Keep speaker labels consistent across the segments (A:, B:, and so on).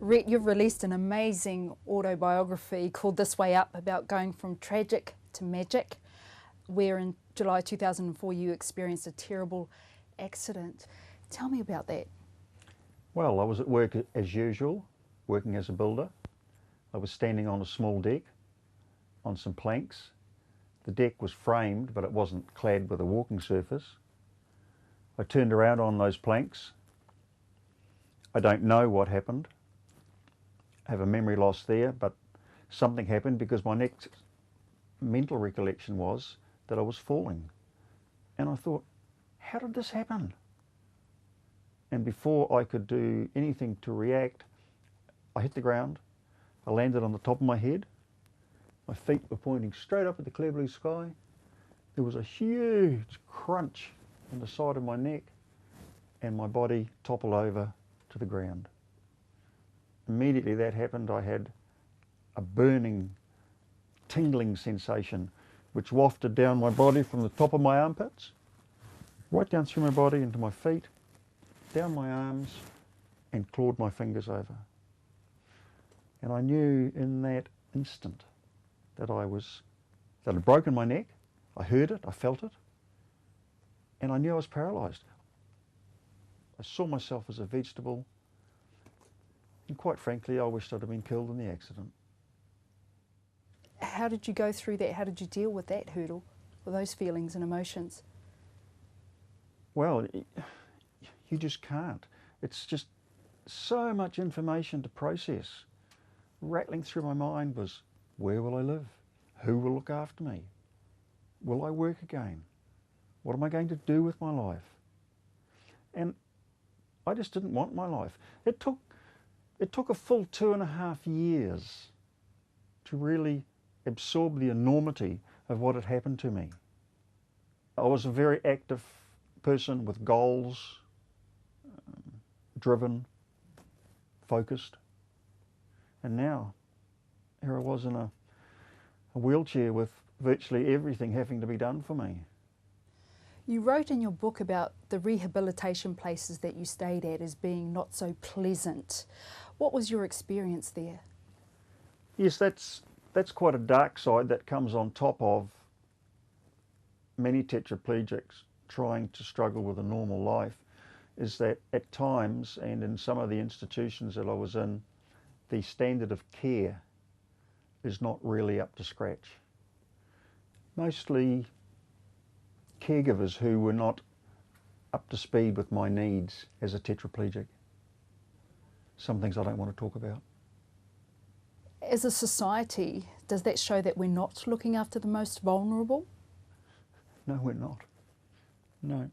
A: Rhett, you've released an amazing autobiography called This Way Up, about going from tragic to magic, where in July 2004 you experienced a terrible accident. Tell me about that.
B: Well, I was at work as usual, working as a builder. I was standing on a small deck on some planks. The deck was framed, but it wasn't clad with a walking surface. I turned around on those planks. I don't know what happened. I have a memory loss there, but something happened because my next mental recollection was that I was falling. And I thought, how did this happen? And before I could do anything to react, I hit the ground. I landed on the top of my head. My feet were pointing straight up at the clear blue sky. There was a huge crunch on the side of my neck, and my body toppled over to the ground. Immediately that happened, I had a burning, tingling sensation which wafted down my body from the top of my armpits, right down through my body into my feet, down my arms, and clawed my fingers over. And I knew in that instant that I'd broken my neck. I heard it, I felt it, and I knew I was paralysed. I saw myself as a vegetable, and quite frankly, I wished I'd have been killed in the accident.
A: How did you go through that? How did you deal with that hurdle, with those feelings and emotions?
B: Well, you just can't. It's just so much information to process. Rattling through my mind was, where will I live? Who will look after me? Will I work again? What am I going to do with my life? And I just didn't want my life. It took a full 2.5 years to really absorb the enormity of what had happened to me. I was a very active person with goals, driven, focused. And now, here I was in a wheelchair with virtually everything having to be done for me.
A: You wrote in your book about the rehabilitation places that you stayed at as being not so pleasant. What was your experience there?
B: Yes, that's quite a dark side that comes on top of many tetraplegics trying to struggle with a normal life, is that at times, and in some of the institutions that I was in, the standard of care is not really up to scratch. Mostly caregivers who were not up to speed with my needs as a tetraplegic. Some things I don't want to talk about.
A: As a society, does that show that we're not looking after the most vulnerable?
B: No, we're not. No.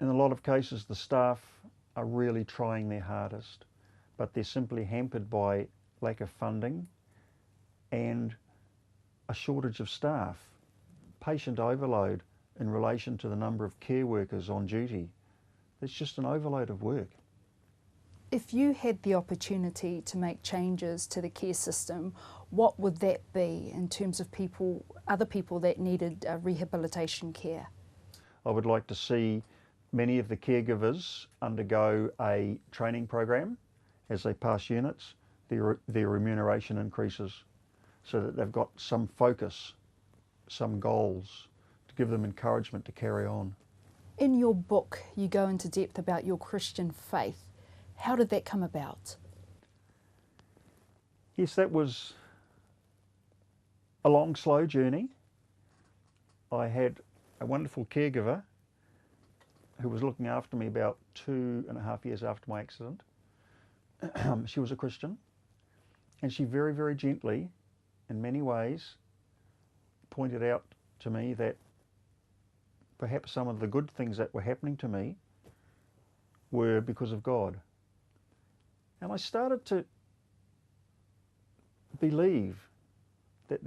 B: In a lot of cases, the staff are really trying their hardest, but they're simply hampered by lack of funding and a shortage of staff, patient overload in relation to the number of care workers on duty. It's just an overload of work.
A: If you had the opportunity to make changes to the care system, what would that be in terms of other people that needed rehabilitation care?
B: I would like to see many of the caregivers undergo a training program. As they pass units, their remuneration increases so that they've got some focus, some goals to give them encouragement to carry on.
A: In your book, you go into depth about your Christian faith. How did that come about?
B: Yes, that was a long, slow journey. I had a wonderful caregiver who was looking after me about 2.5 years after my accident. She was a Christian, and she very, very gently, in many ways, pointed out to me that perhaps some of the good things that were happening to me were because of God. And I started to believe that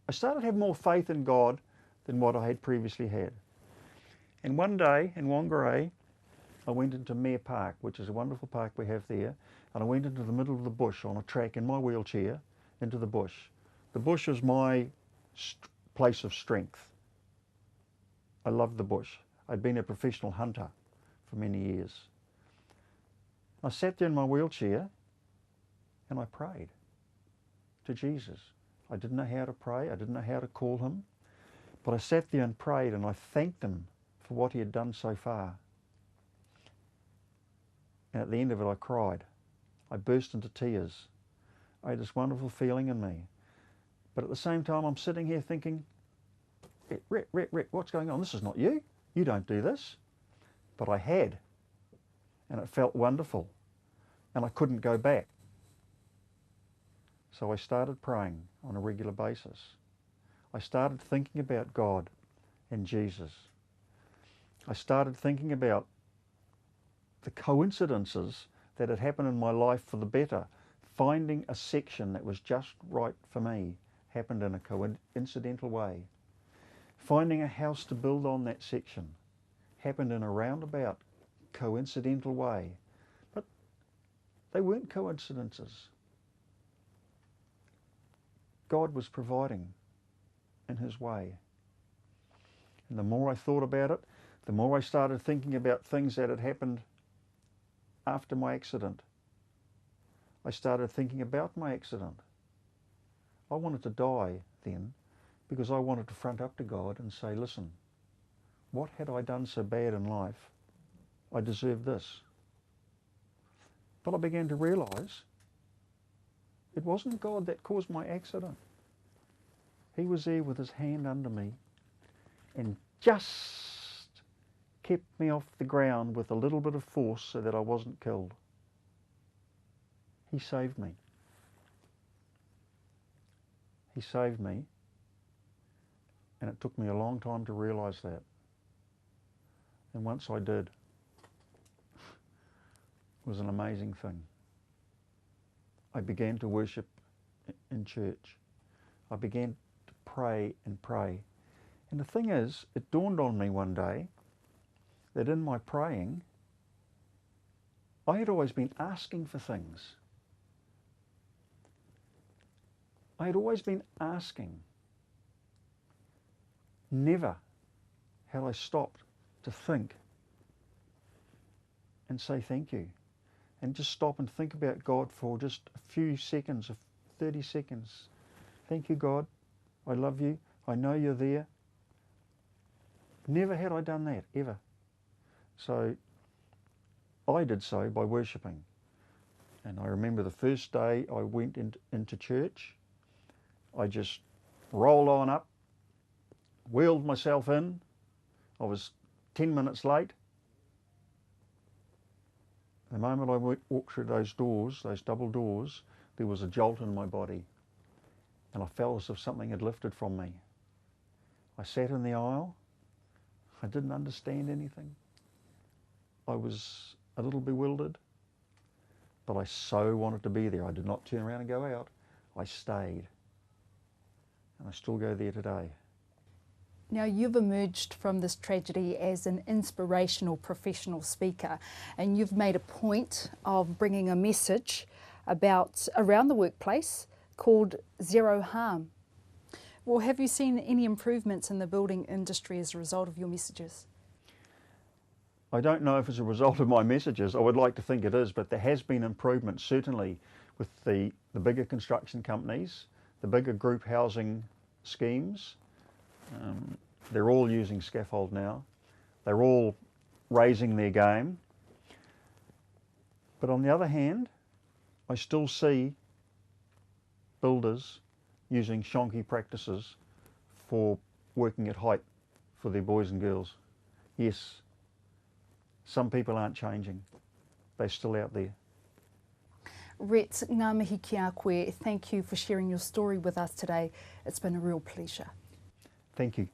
B: I started to have more faith in God than what I had previously had. And one day in Whangarei, I went into Mania Park, which is a wonderful park we have there, and I went into the middle of the bush on a track in my wheelchair into the bush. The bush is my place of strength. I loved the bush. I'd been a professional hunter. for many years. I sat there in my wheelchair and I prayed to Jesus. I didn't know how to pray, I didn't know how to call him, but I sat there and prayed and I thanked him for what he had done so far. And at the end of it I cried. I burst into tears. I had this wonderful feeling in me. But at the same time I'm sitting here thinking, Rhett, what's going on? This is not you. You don't do this. But I had. And it felt wonderful. And I couldn't go back. So I started praying on a regular basis. I started thinking about God and Jesus. I started thinking about the coincidences that had happened in my life for the better. Finding a section that was just right for me happened in a coincidental way. Finding a house to build on that section happened in a roundabout, coincidental way. But they weren't coincidences. God was providing in his way. And the more I thought about it, the more I started thinking about things that had happened after my accident. I started thinking about my accident. I wanted to die then because I wanted to front up to God and say, listen, what had I done so bad in life? I deserve this. But I began to realise it wasn't God that caused my accident. He was there with his hand under me and just kept me off the ground with a little bit of force so that I wasn't killed. He saved me. He saved me, and it took me a long time to realise that. And once I did, it was an amazing thing. I began to worship in church. I began to pray and pray. And the thing is, it dawned on me one day that in my praying, I had always been asking for things. I had always been asking. Never had I stopped to think and say thank you. And just stop and think about God for just a few seconds, 30 seconds. Thank you, God. I love you. I know you're there. Never had I done that, ever. So I did so by worshipping. And I remember the first day I went into church, I just rolled on up, wheeled myself in. I was 10 minutes late. The moment I walked through those doors, those double doors, there was a jolt in my body. And I felt as if something had lifted from me. I sat in the aisle. I didn't understand anything. I was a little bewildered, but I so wanted to be there. I did not turn around and go out. I stayed. And I still go there today.
A: Now, you've emerged from this tragedy as an inspirational professional speaker, and you've made a point of bringing a message around the workplace called Zero Harm. Well, have you seen any improvements in the building industry as a result of your messages?
B: I don't know if it's a result of my messages. I would like to think it is, but there has been improvement, certainly with the bigger construction companies, the bigger group housing schemes. They're all using scaffold now. They're all raising their game. But on the other hand, I still see builders using shonky practices for working at height for their boys and girls. Yes, some people aren't changing. They're still out there.
A: Rhett, ngā mihi ki a koe. Thank you for sharing your story with us today. It's been a real pleasure.
B: Thank you.